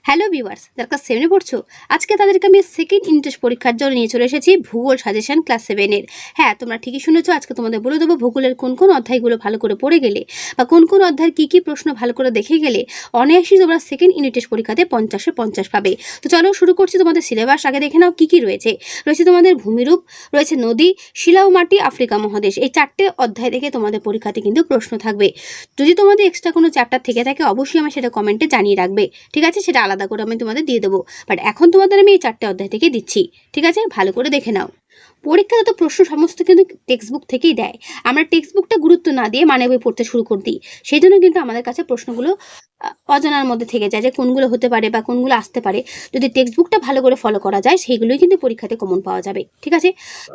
Hello viewers, যারা class 7 এ পড়ছো, আজকে তাদেরকে আমি সেকেন্ড ইন্টারেস্ট পরীক্ষার জন্য নিয়ে চলে এসেছি ভূগোল সাজেশন ক্লাস 7 এর। হ্যাঁ, তোমরা ঠিকই শুনেছো, আজকে তোমাদের বলে দেবো ভূগোলের কোন কোন অধ্যায়গুলো ভালো করে পড়ে গেলে বা কোন কোন অধ্যায়ের কি কি প্রশ্ন ভালো করে দেখে গেলে অনায়াসই তোমরা সেকেন্ড ইউনিট টেস্ট পরীক্ষাতে 50-এ 50 পাবে। তো চলো শুরু করছি তোমাদের সিলেবাস। আগে দেখে নাও কি কি রয়েছে। রয়েছে তোমাদের ভূমিরূপ, রয়েছে নদী, শিলা ও মাটি, আফ্রিকা মহাদেশ। এই 4টে অধ্যায় থেকে তোমাদের পরীক্ষাতে কিন্তু প্রশ্ন থাকবে। যদি তোমাদের এক্সট্রা কোনো চ্যাপ্টার থেকে থাকে অবশ্যই আমার সেটা কমেন্টে জানিয়ে রাখবে, ঠিক আছে? সেটা আলাদা করে আমি তোমাদের দিয়ে দেবো, বাট এখন তোমাদের আমি এই 4টে অধ্যায় থেকে দিচ্ছি, ঠিক আছে? ভালো করে দেখে নাও। পরীক্ষাতে তো প্রশ্ন সমস্ত কিন্তু টেক্সট বুক থেকেই দেয়। আমরা টেক্সট বুকটা গুরুত্ব না দিয়ে মানে বই পড়তে শুরু করে দিই। সেই জন্য কিন্তু আমাদের কাছে প্রশ্নগুলো অজানার মধ্যে থেকে যায় যে কোনগুলো হতে পারে বা কোনগুলো আসতে পারে। যদি টেক্সট বুকটা ভালো করে ফলো করা যায় সেইগুলোই কিন্তু পরীক্ষাতে কমন পাওয়া যাবে, ঠিক আছে?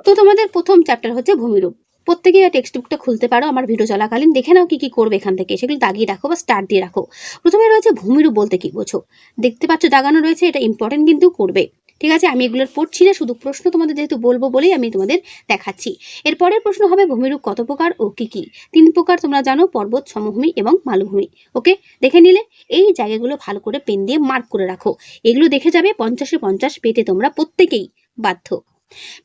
তো তোমাদের প্রথম চ্যাপ্টার হচ্ছে ভূমিরূপ। প্রত্যেকেই টেক্সট বুকটা খুলতে পারো, আমার ভিডিও চলাকালীন দেখে নাও কি কি করবে এখান থেকে, সেগুলো দাগিয়ে রাখো বা স্টার দিয়ে রাখো। প্রথমে রয়েছে ভূমিরূপ বলতে কি বোঝো। দেখতে পাচ্ছ দাগানো রয়েছে, এটা ইম্পর্টেন্ট কিন্তু করবে, ঠিক আছে? আমি এগুলোর পড়ছি না, শুধু প্রশ্ন তোমাদের যেহেতু বলবো বলেই আমি তোমাদের দেখাচ্ছি। এরপরের প্রশ্ন হবে ভূমিরূপ কত প্রকার ও কি কি। 3 প্রকার তোমরা জানো, পর্বত, সমভূমি এবং মালভূমি। ওকে, দেখে নিলে এই জায়গাগুলো ভালো করে পেন দিয়ে মার্ক করে রাখো। এগুলো দেখে যাবে 50-এ 50 পেতে তোমরা প্রত্যেকেই বাধ্য।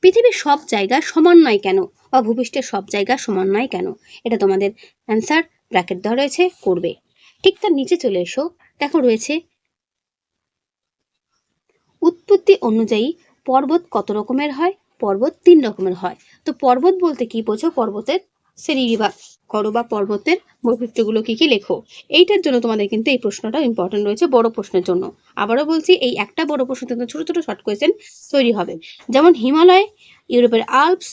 পৃথিবীর সব জায়গা সমান নয় কেন, বা ভূপৃষ্ঠের সব জায়গা সমান নয় কেন, এটা তোমাদের অ্যান্সার ব্র্যাকেট দেওয়া রয়েছে, করবে। ঠিক তার নিচে চলে এসো, দেখো রয়েছে উৎপত্তি অনুযায়ী পর্বত কত রকমের হয়। পর্বত 3 রকমের হয়। তো পর্বত বলতে কি বোঝো, পর্বতের শ্রেণীবিভাগ করো বা পর্বতের বৈশিষ্ট্যগুলো কি কি লেখো। এইটার জন্য তোমাদের কিন্তু এই প্রশ্নটা ইম্পর্টেন্ট রয়েছে বড় প্রশ্নের জন্য। আবারও বলছি, এই একটা বড় প্রশ্ন কিন্তু ছোট ছোট শর্ট কোয়েশ্চেন তৈরি হবে। যেমন হিমালয়, ইউরোপের আল্পস,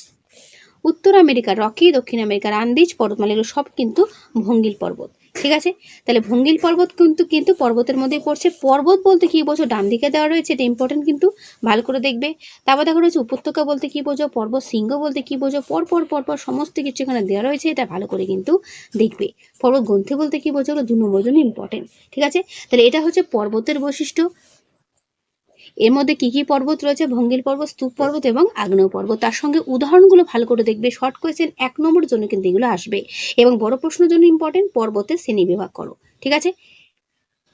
উত্তর আমেরিকার রকি, দক্ষিণ আমেরিকার আন্দিজ পর্বতমালা, এগুলো সব কিন্তু ভঙ্গিল পর্বত, ঠিক আছে? তাহলে ভঙ্গিল পর্বত কিন্তু কিন্তু পর্বতের মধ্যে পড়ছে। পর্বত বলতে কি বোঝো, ডান দিকে দেওয়া রয়েছে, এটা ইম্পর্টেন্ট কিন্তু ভালো করে দেখবে। তারপর দেখা রয়েছে উপত্যকা বলতে কি বোঝো, পর্বত শৃঙ্গ বলতে কি বোঝো, পরপর পরপর সমস্ত কিছু এখানে দেওয়া রয়েছে, এটা ভালো করে কিন্তু দেখবে। পর্বত গ্রন্থি বলতে কি বোঝো, 2 নম্বরের জন্য ইম্পর্টেন্ট, ঠিক আছে? তাহলে এটা হচ্ছে পর্বতের বৈশিষ্ট্য। এর মধ্যে কি কি পর্বত রয়েছে, ভঙ্গিল পর্বত, স্তূপ পর্বত এবং আগ্নেয় পর্বত। তার সঙ্গে উদাহরণগুলো ভালো করে দেখবে। শর্ট কোয়েশ্চেন 1 নম্বরের জন্য কিন্তু এগুলো আসবে, এবং বড় প্রশ্নের জন্য ইম্পর্টেন্ট পর্বতের শ্রেণী বিভাগ করো, ঠিক আছে?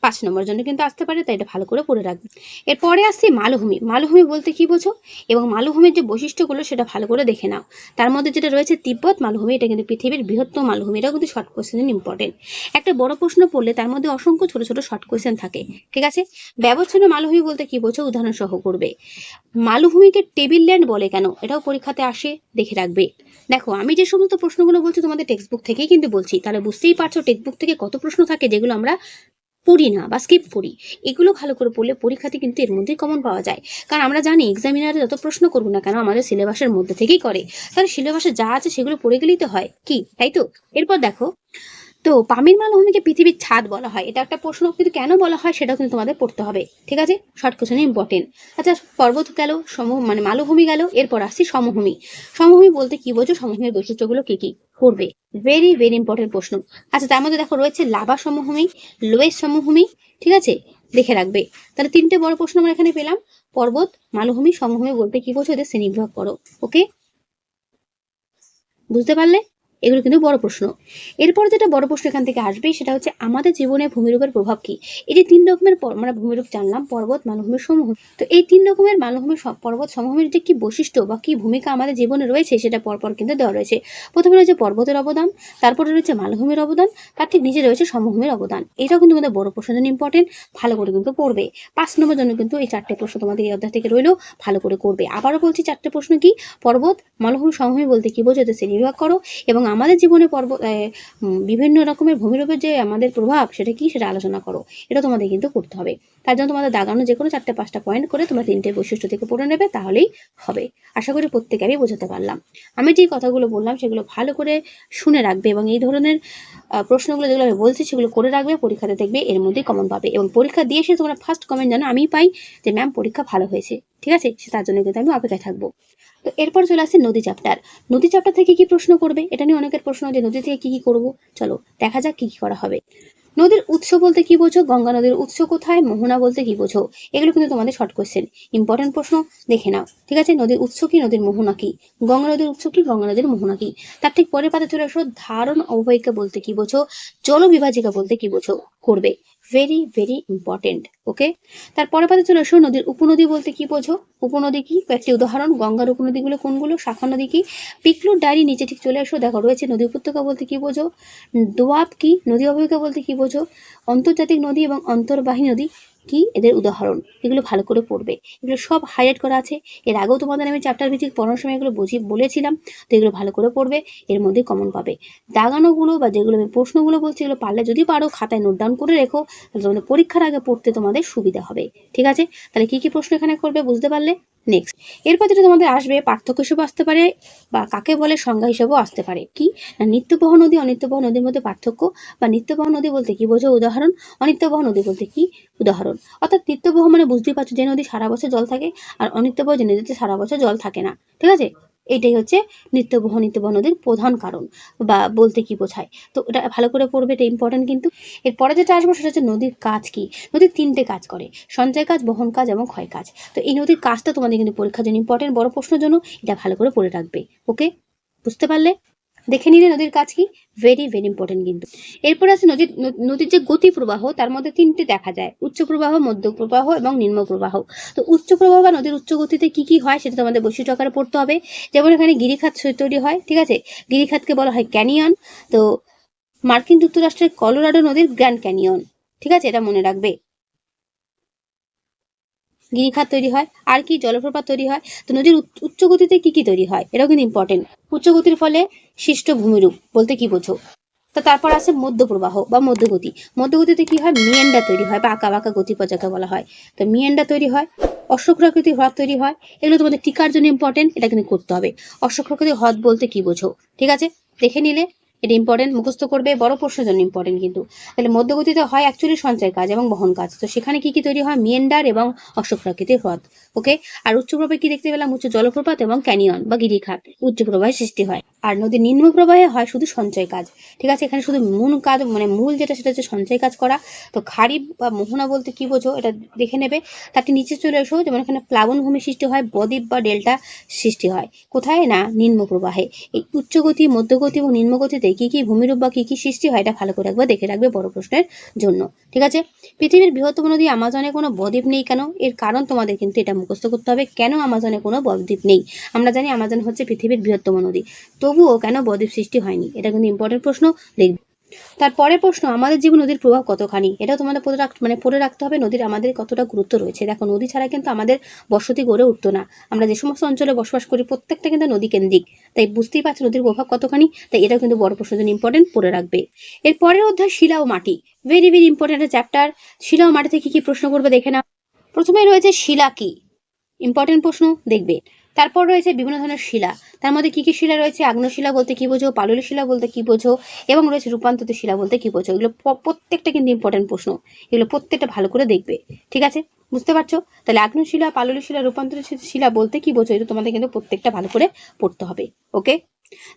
5 নম্বরের জন্য কিন্তু আসতে পারে, তাই এটা ভালো করে পড়ে রাখবে। এরপরে আসছে মালভূমি। মালভূমি বলতে কি বোঝো এবং মালভূমির যে বৈশিষ্ট্যগুলো সেটা ভালো করে দেখে নাও। তার মধ্যে যেটা রয়েছে তিব্বত মালভূমি, এটা কিন্তু পৃথিবীর বৃহত্তম মালভূমি, এটাও কিন্তু শর্ট কোয়েশ্চেন ইম্পর্টেন্ট। একটা বড় প্রশ্ন পড়লে তার মধ্যে অসংখ্য ছোট ছোট শর্ট কোয়েশ্চেন থাকে, ঠিক আছে? ব্যবচ্ছন্ন মালভূমি বলতে কি বোঝো, উদাহরণ সহ করবে। মালভূমিকে টেবিল ল্যান্ড বলে কেন, এটাও পরীক্ষাতে আসে, দেখে রাখবে। দেখো, আমি যে সমস্ত প্রশ্নগুলো বলছি তোমাদের টেক্সট বুক থেকেই কিন্তু বলছি, তাহলে বুঝতেই পারছো টেক্সট বুক থেকে কত প্রশ্ন থাকে যেগুলো আমরা পড়ি না বা স্কিপ করি। এগুলো ভালো করে পড়লে পরীক্ষাতে কিন্তু এর মধ্যেই কমন পাওয়া যায়। কারণ আমরা জানি এক্সামিনারে যত প্রশ্ন করবো না কেন আমাদের সিলেবাসের মধ্যে থেকেই করে, তাহলে সিলেবাসে যা আছে সেগুলো পড়ে গেলেই তো হয়, কি তাই তো? এরপর দেখো, তো পামির মালভূমিকে পৃথিবীর ছাদ বলা হয়, এটা একটা প্রশ্ন, কিন্তু কেন বলা হয় সেটাও কিন্তু তোমাদের পড়তে হবে, ঠিক আছে? Short question important. আচ্ছা, পর্বত গেল, মানে মালভূমি গেল, এরপর আসছি সমভূমি। সমভূমি বলতে কি বোঝো, সমভূমির বৈশিষ্ট্যগুলো কি কি করবে। ভেরি ভেরি ইম্পর্টেন্ট প্রশ্ন। আচ্ছা, তার মধ্যে দেখো রয়েছে লাভা সমভূমি, লোয়েস সমভূমি, ঠিক আছে? দেখে রাখবে। তাহলে 3টে বড় প্রশ্ন আমরা এখানে পেলাম। পর্বত, মালভূমি, সমভূমি বলতে কি বোঝো, এদের শ্রেণীবিভাগ করো। ওকে, বুঝতে পারলে? এগুলো কিন্তু বড় প্রশ্ন। এরপর যেটা বড় প্রশ্ন এখান থেকে আসবে সেটা হচ্ছে আমাদের জীবনে ভূমিরূপের প্রভাব কি। এই যে 3 রকমের আমরা ভূমিরূপ জানলাম, পর্বত, মালভূমি, সমভূমি। তো এই 3 রকমের মালভূমি, পর্বত, সমভূমির যে কি বৈশিষ্ট্য বা কি ভূমিকা আমাদের জীবনে রয়েছে সেটা পরপর কিন্তু দেওয়া রয়েছে। প্রথমে রয়েছে পর্বতের অবদান, তারপরে রয়েছে মালভূমির অবদান, তার ঠিক নিচে রয়েছে সমভূমির অবদান। এটাও কিন্তু আমাদের বড় প্রশ্নের জন্য ইম্পর্টেন্ট, ভালো করে কিন্তু পড়বে। 5 নম্বরের জন্য কিন্তু এই 4টে প্রশ্ন তোমাদের এই অধ্যায় থেকে রইলো, ভালো করে করবে। আবারও বলছি 4টে প্রশ্ন কি, পর্বত, মালভূমি, সমভূমি বলতে কি বোঝো, এদের শ্রেণীবিভাগ করো, এবং আমাদের জীবনে বিভিন্ন রকমের ভূমিরূপের যে আমাদের প্রভাব সেটা কি সেটা আলোচনা করো। এটা তোমাদের কিন্তু করতে হবে। তার জন্য তোমাদের দাগানো যে কোনো 4টে-5টা পয়েন্ট করে তোমরা 3টে বৈশিষ্ট্য থেকে পড়ে নেবে, তাহলেই হবে। আশা করি প্রত্যেকে আমি বোঝাতে পারলাম। আমি যে কথাগুলো বললাম সেগুলো ভালো করে শুনে রাখবে, এবং এই ধরনের প্রশ্নগুলো যেগুলো আমি বলছি সেগুলো করে রাখবে। পরীক্ষাতে দেখবে এর মধ্যেই কমন পাবে, এবং পরীক্ষা দিয়ে এসে তোমরা ফার্স্ট কমেন্ট জানো আমি পাই যে ম্যাম পরীক্ষা ভালো হয়েছে, ঠিক আছে? তার জন্য কিন্তু আমি অপেক্ষায় থাকবো। তো এরপর চলে আসছে নদী চ্যাপ্টার। নদী চ্যাপ্টার থেকে কি প্রশ্ন করবে, এটা নিয়ে অনেকের প্রশ্ন যে নদী থেকে কি কি করব। চলো দেখা যাক কি কি করা হবে। নদীর উৎস বলতে কি বোঝো, গঙ্গা নদীর উৎস কোথায়, মোহনা বলতে কি বোঝো। এগুলো কিন্তু তোমাদের শর্ট কোয়েশ্চেন, ইম্পর্টেন্ট প্রশ্ন, দেখে নাও, ঠিক আছে? নদীর উৎস কি, নদীর মোহনা কি, গঙ্গা নদীর উৎস কি, গঙ্গা নদীর মোহনা কি। তার ঠিক পরের পাতে চলে আসো ধারণ অববাহিকা বলতে কি বোঝো, জল বিভাজিকা বলতে কি বোঝো, করবে। Very very important. ওকে, তারপরে পাতে চলে এসো নদীর উপনদী বলতে কি বোঝো। উপনদী কি, কয়েকটি উদাহরণ। গঙ্গার উপনদীগুলো কোনগুলো, শাখা নদী কি। পিকলুর ডায়েরি নিচে ঠিক চলে এসো, দেখো রয়েছে নদী উপত্যকা বলতে কি বোঝো। দোয়াব কি, নদী অববাহিকা বলতে কি বোঝো। আন্তর্জাতিক নদী এবং অন্তর্বাহী নদী কি, এদের উদাহরণ। এগুলো ভালো করে পড়বে, এগুলো সব হাইলাইট করা আছে। এর আগেও তোমাদের আমি চ্যাপ্টার ভিত্তিক পড়ানোর সময় এগুলো বলেছিলাম, তো এগুলো ভালো করে পড়বে, এর মধ্যে কমন পাবে। দাগানোগুলো বা যেগুলো আমি প্রশ্নগুলো বলছি এগুলো পারলে যদি পারো খাতায় নোট ডাউন করে রেখো, তাহলে তোমাদের পরীক্ষার আগে পড়তে তোমাদের সুবিধা হবে। ঠিক আছে, তাহলে কি কি প্রশ্ন এখানে করবে বুঝতে পারলে। নেক্সট, এরপর যেটা তোমাদের আসবে পার্থক্য হিসেবে আসতে পারে বা কাকে বলে সংজ্ঞা হিসেবেও আসতে পারে। কি না, নিত্যবহ নদী অনিত্যবহ নদীর মধ্যে পার্থক্য, বা নিত্যবহ নদী বলতে কি বোঝো, উদাহরণ। অনিত্যবহ নদী বলতে কি, উদাহরণ। অর্থাৎ নিত্যবহ মানে বুঝতেই পারছো যে নদী সারা বছর জল থাকে, আর অনিত্যবহ যে নদীতে সারা বছর জল থাকে না। ঠিক আছে, এইটাই হচ্ছে নিত্যবহ নদীর প্রধান কারণ বা বলতে কি বোঝায়। তো এটা ভালো করে পড়বে, এটা ইম্পর্টেন্ট কিন্তু। এরপরে যেটা আসবো সেটা হচ্ছে নদীর কাজ কি। নদীর তিনটে কাজ করে, সঞ্চয় কাজ, বহন কাজ এবং ক্ষয় কাজ। তো এই নদীর কাজটা তোমাদের কিন্তু পরীক্ষার জন্য ইম্পর্টেন্ট, বড় প্রশ্নের জন্য এটা ভালো করে পড়ে রাখবে। ওকে, বুঝতে পারলে। দেখে নিলে নদীর কাজ কি, ভেরি ভেরি ইম্পর্টেন্ট কিন্তু। এরপর আছে নদীর যে গতি প্রবাহ, তার মধ্যে তিনটে দেখা যায়, উচ্চ প্রবাহ, মধ্য প্রবাহ এবং নিম্ন প্রবাহ। তো উচ্চ প্রবাহ বা নদীর উচ্চ গতিতে কি কি হয় সেটা তোমাদের বৈশিষ্ট্য আকারে পড়তে হবে। যেমন এখানে গিরিখাত তৈরি হয়, ঠিক আছে, গিরিখাতকে বলা হয় ক্যানিয়ন। তো মার্কিন যুক্তরাষ্ট্রের কলোরাডো নদীর গ্র্যান্ড ক্যানিয়ন। ঠিক আছে, এটা মনে রাখবে। গিরিখাত তৈরি হয়, আর কি জলপ্রপাত তৈরি হয়। তো নদীর উচ্চ গতিতে কি কি তৈরি হয় এটাও কিন্তু ইম্পর্টেন্ট। উচ্চ গতির ফলে সৃষ্ট ভূমিরূপ বলতে কি বোঝো। তো তারপর আছে মধ্যপ্রবাহ বা মধ্যগতি। মধ্যগতিতে কি হয়, মিয়েন্ডার তৈরি হয় বা আঁকা বাঁকা গতিপথ যাকে বলা হয়। তো মিয়েন্ডার তৈরি হয়, অশ্বক্ষাকৃতি হ্রদ তৈরি হয়। এগুলো তোমাদের টিকার জন্য ইম্পর্টেন্ট, এটা কিন্তু করতে হবে। অশ্বক্ষাকৃতি হ্রদ বলতে কি বোঝো, ঠিক আছে, দেখে নিলে। এটা ইম্পর্টেন্ট, মুখস্থ করবে, বড় প্রশ্নের জন্য ইম্পর্টেন্ট কিন্তু। তাহলে মধ্যগতিতে হয় অ্যাকচুয়ালি সঞ্চয় কাজ এবং বহন কাজ। তো সেখানে কি কি তৈরি হয়, মিয়েন্ডার এবং অশ্বক্ষাকৃতির হ্রদ। ওকে, আর উচ্চ প্রবাহে কি দেখতে পেলাম, উচ্চ জলপ্রপাত এবং ক্যানিয়ন বা গিরিখাত উচ্চ প্রবাহে সৃষ্টি হয়। আর নদীর নিম্ন প্রবাহে হয় শুধু সঞ্চয় কাজ। ঠিক আছে, এখানে শুধু মূল কাজ মানে মূল যেটা সেটা হচ্ছে সঞ্চয় কাজ করা। তো খাড়ি বা মোহনা বলতে কি বোঝো এটা দেখে নেবে। তারটি নিচে চলে এসো, যেমন এখানে প্লাবন ভূমি সৃষ্টি হয়, বদ্বীপ বা ডেল্টা সৃষ্টি হয় কোথায় না, নিম্ন প্রবাহে। এই উচ্চগতি, মধ্যগতি এবং নিম্নগতিতে কি কি ভূমিরূপ বা কি কি সৃষ্টি হয় এটা ভালো করে একবার দেখে রাখবে বড় প্রশ্নের জন্য। ঠিক আছে, পৃথিবীর বৃহত্তম নদী আমাজনে কোনো বদ্বীপ নেই কেন, এর কারণ তোমাদের কিন্তু এটা মুখস্থ করতে হবে। কেন আমাজনে কোনো বদ্বীপ নেই, আমরা জানি আমাজন হচ্ছে পৃথিবীর বৃহত্তম নদী, তবুও কেন বদ্বীপ সৃষ্টি হয়নি, এটা কিন্তু ইম্পর্টেন্ট প্রশ্ন, লিখবে। তারপরের প্রশ্ন, আমাদের জীবন নদীর প্রভাব কতখানি, এটা তোমাদের পড়ে রাখতে হবে। নদীর আমাদের কতটা গুরুত্ব রয়েছে। দেখো, নদী ছাড়া কিন্তু আমাদের বসতি গড়ে উঠতো না। আমরা যে সমস্ত অঞ্চলে বসবাস করি প্রত্যেকটা কিন্তু নদী কেন্দ্রিক, তাই বুঝতেই পারছো নদীর প্রভাব কতখানি। তাই এটা কিন্তু বড় প্রশ্নের জন্য ইম্পর্টেন্ট, পড়ে রাখবে। এর পরের অধ্যায় শিলা ও মাটি, ভেরি ভেরি ইম্পর্টেন্ট চ্যাপ্টার। শিলা ও মাটিতে কি কি প্রশ্ন করবে দেখে নাও। প্রথমে রয়েছে শিলা কি, ইম্পর্টেন্ট প্রশ্ন, দেখবে। তারপর রয়েছে বিভিন্ন ধরনের শিলা, তার মধ্যে কি কি শিলা রয়েছে, আগ্নেয়শিলা বলতে কি বোঝো, পাললিক শিলা বলতে কি বোঝো, এবং রয়েছে রূপান্তরিত শিলা বলতে কি বোঝো। এগুলো প্রত্যেকটা কিন্তু ইম্পর্টেন্ট প্রশ্ন, এগুলো প্রত্যেকটা ভালো করে দেখবে। ঠিক আছে, বুঝতে পারছো। তাহলে আগ্নেয়শিলা, পাললিক শিলা, রূপান্তরিত শিলা বলতে কি বোঝো, এটা তোমাদের কিন্তু প্রত্যেকটা ভালো করে পড়তে হবে। ওকে,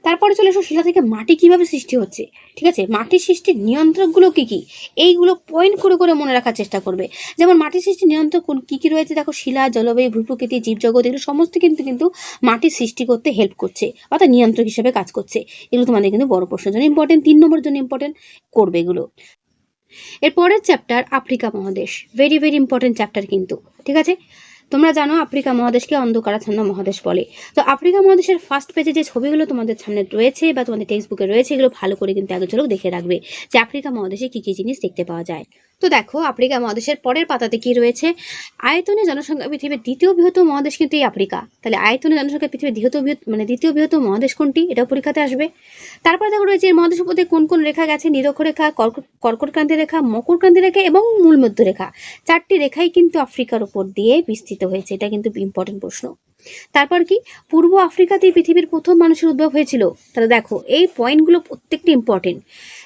তারপরে চলে এসো শিলা থেকে মাটি কিভাবে সৃষ্টি হচ্ছে। ঠিক আছে, মাটির সৃষ্টির নিয়ন্ত্রকগুলো কি কি, এইগুলো পয়েন্ট করে করে মনে রাখার চেষ্টা করবে। যেমন মাটির সৃষ্টির নিয়ন্ত্রক কি কি রয়েছে, দেখো, শিলা, জলবায়ু, ভূপ্রকৃতি, জীবজগৎ, এগুলো সমস্ত কিন্তু মাটির সৃষ্টি করতে হেল্প করছে, অর্থাৎ নিয়ন্ত্রক হিসেবে কাজ করছে। এগুলো তোমাদের কিন্তু বড় প্রশ্নের জন্য ইম্পর্টেন্ট, 3 নম্বরের জন্য ইম্পর্টেন্ট, করবে এগুলো। এর পরের চ্যাপ্টার আফ্রিকা মহাদেশ, ভেরি ভেরি ইম্পর্টেন্ট চ্যাপ্টার কিন্তু। ঠিক আছে, তোমরা জানো আফ্রিকা মহাদেশকে অন্ধকারাচ্ছন্ন মহাদেশ বলে। তো আফ্রিকা মহাদেশের ফার্স্ট পেজে যে ছবিগুলো তোমাদের সামনে রয়েছে বা তোমাদের টেক্সট বুকে রয়েছে, এগুলো ভালো করে কিন্তু এক ঝলক দেখে রাখবে যে আফ্রিকা মহাদেশে কি কি জিনিস দেখতে পাওয়া যায়। তো দেখো, আফ্রিকা মহাদেশের পরের পাতাতে কি রয়েছে, আয়তনে জনসংখ্যা পৃথিবীর দ্বিতীয় বৃহত্তম মহাদেশ কিন্তু এই আফ্রিকা। তাহলে আয়তনে জনসংখ্যা পৃথিবীর দ্বিতীয় বৃহত্তম মহাদেশ কোনটি, এটাও পরীক্ষাতে আসবে। তারপরে দেখো রয়েছে এর মহাদেশ উপরে কোন কোন রেখা গেছে, নিরক্ষরেখা, কর্কটক্রান্তি রেখা, মকরক্রান্তি রেখা এবং মূল মধ্য রেখা। 4টি রেখাই কিন্তু আফ্রিকার উপর দিয়ে বিস্তৃত হয়েছে, এটা কিন্তু ইম্পর্টেন্ট প্রশ্ন। তারপর কি, পূর্ব আফ্রিকাতেই পৃথিবীর প্রথম মানুষের উদ্ভব হয়েছিল। তাহলে দেখো, এই পয়েন্টগুলো প্রত্যেকটি ইম্পর্টেন্ট।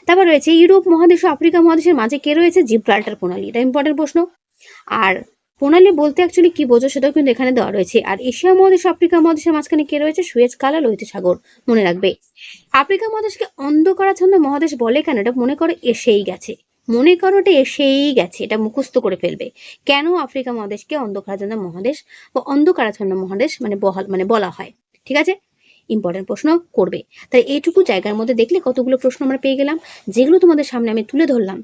তারপর রয়েছে ইউরোপ মহাদেশ ও আফ্রিকা মহাদেশের মাঝে কে রয়েছে, জিব্রাল্টার প্রণালী, এটা ইম্পর্টেন্ট প্রশ্ন। আর প্রণালী বলতে অ্যাকচুয়ালি কি বোঝো সেটাও কিন্তু এখানে দেওয়া রয়েছে। আর এশিয়া মহাদেশ, আফ্রিকা মহাদেশের মাঝখানে কে রয়েছে, সুয়েজ খাল আর লোহিত সাগর, মনে রাখবে। আফ্রিকা মহাদেশকে অন্ধকারাচ্ছন্ন মহাদেশ বলে কেন, এটা মনে করো এসেই গেছে, মনে করো এটা এসেই গেছে, এটা মুখস্থ করে ফেলবে। কেন আফ্রিকা মহাদেশকে অন্ধকারাচ্ছন্ন মহাদেশ বা অন্ধকারাচ্ছন্ন মহাদেশ বলা হয়। ঠিক আছে, ইম্পর্টেন্ট প্রশ্ন করবে। তাই এইটুকু জায়গার মধ্যে দেখলে কতগুলো প্রশ্ন আমরা পেয়ে গেলাম, যেগুলো তোমাদের সামনে আমি তুলে ধরলাম।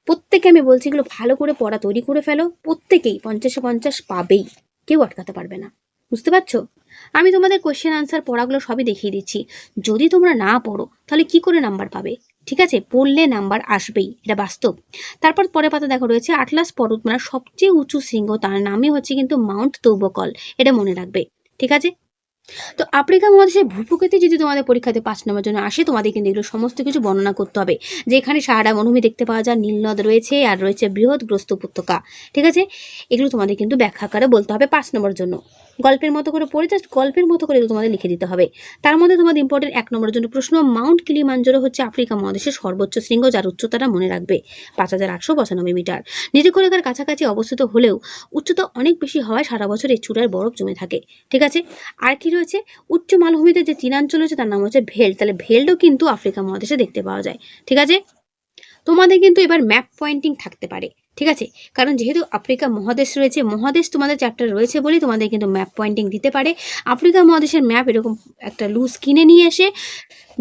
প্রত্যেকে আমি বলছি এগুলো ভালো করে পড়া তৈরি করে ফেলো, প্রত্যেকেই 50-50 পাবেই, কেউ আটকাতে পারবে না। বুঝতে পারছো? আমি তোমাদের কোশ্চেন আনসার পড়াগুলো সবই দেখিয়ে দিচ্ছি। যদি তোমরা না পড়ো তাহলে কি করে নাম্বার পাবে? ঠিক আছে, পড়লে নাম্বার আসবেই, এটা বাস্তব। তারপর পরের পাতা দেখো রয়েছে আটলাস পর্বতমালার সবচেয়ে উঁচু শৃঙ্গ, তার নামই হচ্ছে কিন্তু মাউন্ট তৌবকল, এটা মনে রাখবে। ঠিক আছে, তো আফ্রিকা মহাদেশের ভূপ্রকৃতি যদি তোমাদের পরীক্ষাতে 5 নম্বরের জন্য আসে, তোমাদের কিন্তু এগুলো সমস্ত কিছু বর্ণনা করতে হবে। যে এখানে সাহারা মরুভূমি দেখতে পাওয়া যায়, নীলনদ রয়েছে, আর রয়েছে বৃহৎ গ্রস্ত উপত্যকা। ঠিক আছে, এগুলো তোমাদের কিন্তু ব্যাখ্যা করে বলতে হবে 5 নম্বরের জন্য। গল্পের মতো করে পড়ে জাস্ট গল্পের মতো করে এগুলো তোমাদের লিখে দিতে হবে। তার মধ্যে তোমাদের ইম্পর্টেন্ট 1 নম্বরের জন্য প্রশ্ন, মাউন্ট কিলিমাঞ্জারো হচ্ছে আফ্রিকা মহাদেশের সর্বোচ্চ শৃঙ্গ, যার উচ্চতাটা মনে রাখবে 5895 মিটার। নিরক্ষরেখার কাছাকাছি অবস্থিত হলেও উচ্চতা অনেক বেশি হওয়ায় সারা বছর এই চূড়ায় বরফ জমে থাকে। ঠিক আছে, আর কি রয়েছে, উচ্চ মালভূমিতে যে চীনাঞ্চল রয়েছে তার নাম হচ্ছে ভেল্ড, তাহলে ভেল্ডও কিন্তু আফ্রিকা মহাদেশে দেখতে পাওয়া যায়। ঠিক আছে, তোমাদের কিন্তু এবার ম্যাপ পয়েন্টিং থাকতে পারে। ঠিক আছে, কারণ যেহেতু আফ্রিকা মহাদেশ রয়েছে, মহাদেশ তোমাদের চ্যাপ্টার রয়েছে বলেই তোমাদের কিন্তু ম্যাপ পয়েন্টিং দিতে পারে। আফ্রিকা মহাদেশের ম্যাপ এরকম একটা লুজ কিনে নিয়ে এসে,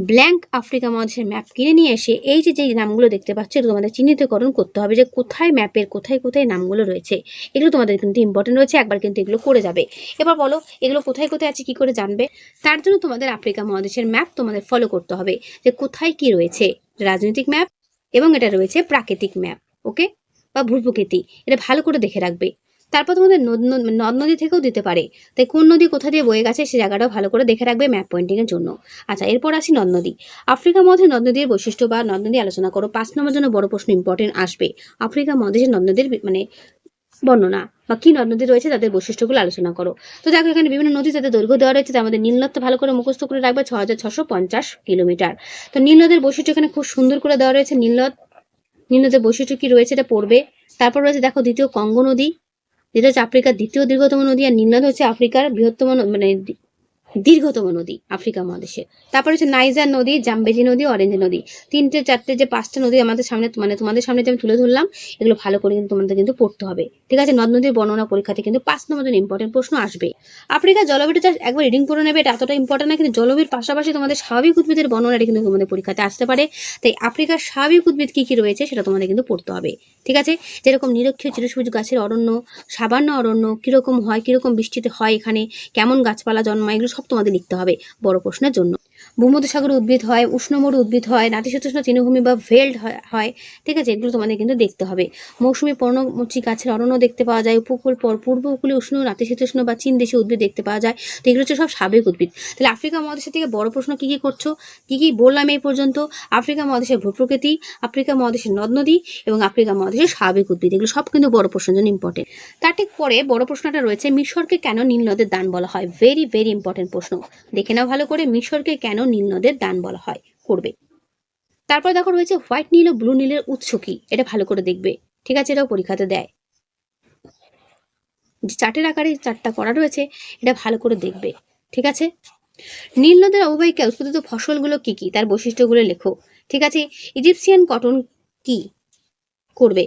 ব্ল্যাঙ্ক আফ্রিকা মহাদেশের ম্যাপ কিনে নিয়ে এসে এই যে নামগুলো দেখতে পাচ্ছ এগুলো তোমাদের চিহ্নিতকরণ করতে হবে, যে কোথায় ম্যাপের কোথায় কোথায় নামগুলো রয়েছে। এগুলো তোমাদের কিন্তু ইম্পর্টেন্ট রয়েছে, একবার কিন্তু এগুলো করে যাবে। এবার বলো এগুলো কোথায় কোথায় আছে কি করে জানবে? তার জন্য তোমাদের আফ্রিকা মহাদেশের ম্যাপ তোমাদের ফলো করতে হবে, যে কোথায় কি রয়েছে। রাজনৈতিক ম্যাপ এবং এটা রয়েছে প্রাকৃতিক ম্যাপ, ওকে, বা ভূপ্রকৃতি, এটা ভালো করে দেখে রাখবে। তারপর তোমাদের নদ নদী থেকেও দিতে পারে, তাই কোন নদী কোথা দিয়ে বয়ে গেছে সেই জায়গাটাও ভালো করে দেখে রাখবে ম্যাপ পয়েন্টিং এর জন্য। আচ্ছা, এরপর আসি নদ নদী। আফ্রিকা মহাদেশের নদ নদীর বৈশিষ্ট্য বা নদ নদী আলোচনা করো। 5 নম্বরের জন্য বড় প্রশ্ন ইম্পর্টেন্ট আসবে, আফ্রিকা মহাদেশের নদ নদীর মানে বর্ণনা বা কি নদ নদী রয়েছে তাদের বৈশিষ্ট্যগুলো আলোচনা করো। তো দেখো এখানে বিভিন্ন নদী যাদের দৈর্ঘ্য দেওয়া রয়েছে, তার মধ্যে নীলনদ ভালো করে মুখস্থ করে রাখবে 6650 কিলোমিটার। তো নীলনদের বৈশিষ্ট্য এখানে খুব সুন্দর করে দেওয়া রয়েছে। নীলনদের বৈশিষ্ট্য কি রয়েছে এটা পড়বে। তারপর রয়েছে দেখো দ্বিতীয় কঙ্গো নদী, যেটা হচ্ছে আফ্রিকার দ্বিতীয় দীর্ঘতম নদী, আর নীলনদ হচ্ছে আফ্রিকার বৃহত্তম মানে দীর্ঘতম নদী আফ্রিকা মহাদেশে। তারপরে হচ্ছে নাইজার নদী, জাম্বেজি নদী, অরেঞ্জ নদী। 3টে 4টে যে 5টা নদী আমাদের সামনে মানে তোমাদের সামনে যে আমি তুলে ধরলাম, এগুলো ভালো করে কিন্তু তোমাদের কিন্তু পড়তে হবে। ঠিক আছে, নদ নদীর বর্ণনা পরীক্ষাতে কিন্তু 5 নম্বর জন্য ইম্পর্টেন্ট প্রশ্ন আসবে। আফ্রিকার জলবায়ুটা একবার রিডিং করে নেবে, এটা এতটা ইম্পর্টেন্ট না, কিন্তু জলবায়ুর পাশাপাশি তোমাদের স্বাভাবিক উদ্ভিদের বর্ণনা কিন্তু তোমাদের পরীক্ষাতে আসতে পারে। তাই আফ্রিকার স্বাভাবিক উদ্ভিদ কি কি রয়েছে সেটা তোমাদের কিন্তু পড়তে হবে। ঠিক আছে, যেরকম নিরক্ষীয় চিরসবুজ গাছের অরণ্য, সাবান্ন অরণ্য কিরকম হয়, কিরকম বৃষ্টিতে হয়, এখানে কেমন গাছপালা জন্মায়, এগুলো সব তোমাদের লিখতে হবে বড় প্রশ্নের জন্য। ভূমধ্যসাগরে উদ্ভিদ হয়, উষ্ণমরু উদ্ভিদ হয়, নাতিশীতোষ্ণ তৃণভূমি বা ভেল্ড হয়। ঠিক আছে, এগুলো তোমাদের কিন্তু দেখতে হবে। মৌসুমী পর্ণমোচী গাছের অরণ্য দেখতে পাওয়া যায়, উপকূল পূর্ব উপকূলে উষ্ণ নাতিশীতোষ্ণ বা চীন দেশীয় উদ্ভিদ দেখতে পাওয়া যায়। তো এগুলো হচ্ছে সব স্বাভাবিক উদ্ভিদ। তাহলে আফ্রিকা মহাদেশের থেকে বড় প্রশ্ন কি কি করছো, কি কি বললাম এই পর্যন্ত? আফ্রিকা মহাদেশের ভূপ্রকৃতি, আফ্রিকা মহাদেশের নদ নদী এবং আফ্রিকা মহাদেশের স্বাভাবিক উদ্ভিদ, এগুলো সব কিন্তু বড় প্রশ্নের জন্য ইম্পর্টেন্ট। তার ঠিক পরে বড় প্রশ্নটা রয়েছে, মিশরকে কেন নীল নদের দান বলা হয়? ভেরি ভেরি ইম্পর্টেন্ট প্রশ্ন, দেখে নাও ভালো করে, মিশরকে কেন নীল নদের দান বলা হয়, করবে। তারপর দেখো রয়েছে হোয়াইট নীল ও ব্লু নীলের উৎস কি, এটা ভালো করে দেখবে। ঠিক আছে, এটাও পরীক্ষাতে দেয়, যে চার্টের আকারে চারটা করা রয়েছে, এটা ভালো করে দেখবে। ঠিক আছে, নীল নদের অববাহিকায় উৎপাদিত ফসলগুলো কি কি, তার বৈশিষ্ট্যগুলো লেখো। ঠিক আছে, ইজিপশিয়ান কটন কি, করবে।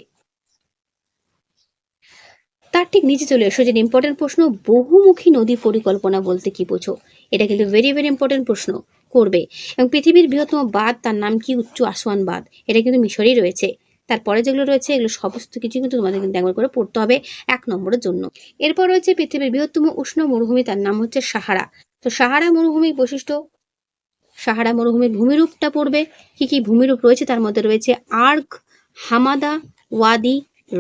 তার ঠিক নিচে চলে এসো, যে ইম্পর্টেন্ট প্রশ্ন, বহুমুখী নদী পরিকল্পনা বলতে কি বোঝো? এটা কিন্তু ভেরি ভেরি ইম্পর্টেন্ট প্রশ্ন, করবে। এবং পৃথিবীর বৃহত্তম বাঁধ তার নাম কি? উচ্চ আসওয়ান বাঁধ, এটা কিন্তু মিশরেই রয়েছে। তারপরে যেগুলো রয়েছে এগুলো সমস্ত কিছু কিন্তু তোমাদের কিন্তু একবার করে পড়তে হবে 1 নম্বরের জন্য। এরপর রয়েছে পৃথিবীর বৃহত্তম উষ্ণ মরুভূমি, তার নাম হচ্ছে সাহারা। তো সাহারা মরুভূমির বৈশিষ্ট্য, সাহারা মরুভূমির ভূমিরূপটা পড়বে। কি কি ভূমিরূপ রয়েছে তার মধ্যে রয়েছে আর্ক, হামাদা, ওয়াদি,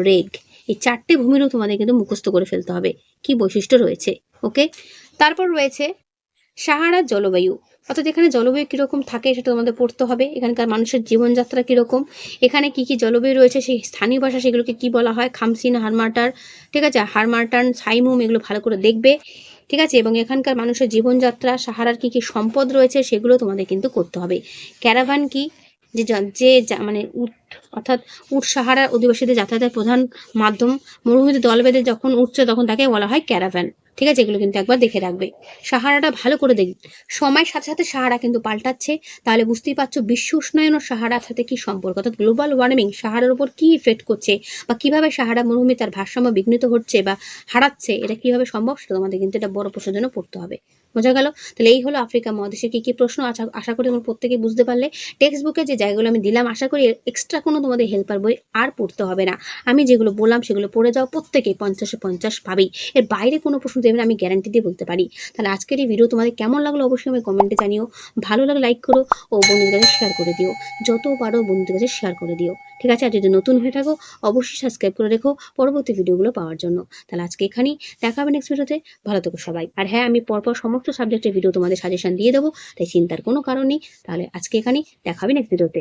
রেগ। এই 4টে ভূমিরূপ তোমাদের কিন্তু মুখস্থ করে ফেলতে হবে, কি বৈশিষ্ট্য রয়েছে। ওকে, তারপর রয়েছে সাহারার জলবায়ু, অর্থাৎ এখানে জলবায়ু কিরকম থাকে সেটা তোমাদের পড়তে হবে। এখানকার মানুষের জীবনযাত্রা কিরকম, এখানে কি কি জলবায়ু রয়েছে, সেই স্থানীয় ভাষা সেগুলোকে কি বলা হয়, খামসিন, হারমাটার। ঠিক আছে, হারমাটান, সাইমুম, এগুলো ভালো করে দেখবে। ঠিক আছে, এবং এখানকার মানুষের জীবনযাত্রা, সাহারার কি কি সম্পদ রয়েছে সেগুলো তোমাদের কিন্তু করতে হবে। ক্যারাভান কি, যে মানে উট, অর্থাৎ উট সাহারার অধিবাসীদের যাতায়াতের প্রধান মাধ্যম। মরুভূমিতে দল বেঁধে যখন উঠছে তখন তাকে বলা হয় ক্যারাভান। ঠিক আছে, এগুলো কিন্তু একবার দেখে রাখবে। সাহারাটা ভালো করে দেখবে, সময়ের সাথে সাথে সাহারা কিন্তু পাল্টাচ্ছে, তাহলে বুঝতেই পারছো বিশ্ব উষ্ণায়ন ও সাহারার সাথে কি সম্পর্ক, অর্থাৎ গ্লোবাল ওয়ার্মিং সাহারার উপর কি ইফেক্ট করছে, বা কিভাবে সাহারা মরুভূমি তার ভারসাম্য বিঘ্নিত হচ্ছে বা হারাচ্ছে, এটা কিভাবে সম্ভব সেটা তোমাদের কিন্তু এটা বড় প্রশ্নের জন্য পড়তে হবে। বোঝা গেল? তাহলে এই হলো আফ্রিকা মহাদেশের কি প্রশ্ন। আশা করি তোমরা প্রত্যেকেই বুঝতে পারলে। টেক্সট বুকে যে জায়গাগুলো আমি দিলাম, আশা করি এক্সট্রা কোনো তোমাদের হেল্পার বই আর পড়তে হবে না। আমি যেগুলো বললাম সেগুলো পড়ে যাও, প্রত্যেকেই 50-এ 50 পাবেই। এর বাইরে কোনো প্রশ্ন দেবে না, আমি গ্যারান্টি দিয়ে বলতে পারি। তাহলে আজকের এই ভিডিও তোমাদের কেমন লাগলো অবশ্যই আমি কমেন্টে জানিও। ভালো লাগলে লাইক করো ও বন্ধুদের কাছে শেয়ার করে দিও। যত পারো বন্ধুদের কাছে শেয়ার করে দিও। ঠিক আছে? আর যদি নতুন হয়ে থাকো অবশ্যই সাবস্ক্রাইব করে রেখো পরবর্তী ভিডিওগুলো পাওয়ার জন্য। তাহলে আজকে এখানেই, দেখা হবে নেক্সট ভিডিওতে। ভালো থেকো সবাই। আর হ্যাঁ, আমি পরপর সমস্ত সাবজেক্টের ভিডিও তোমাদের সাজেশন দিয়ে দেবো, তাই চিন্তার কোনো কারণ নেই। তাহলে আজকে এখানেই, দেখা হবে নেক্সট ভিডিওতে।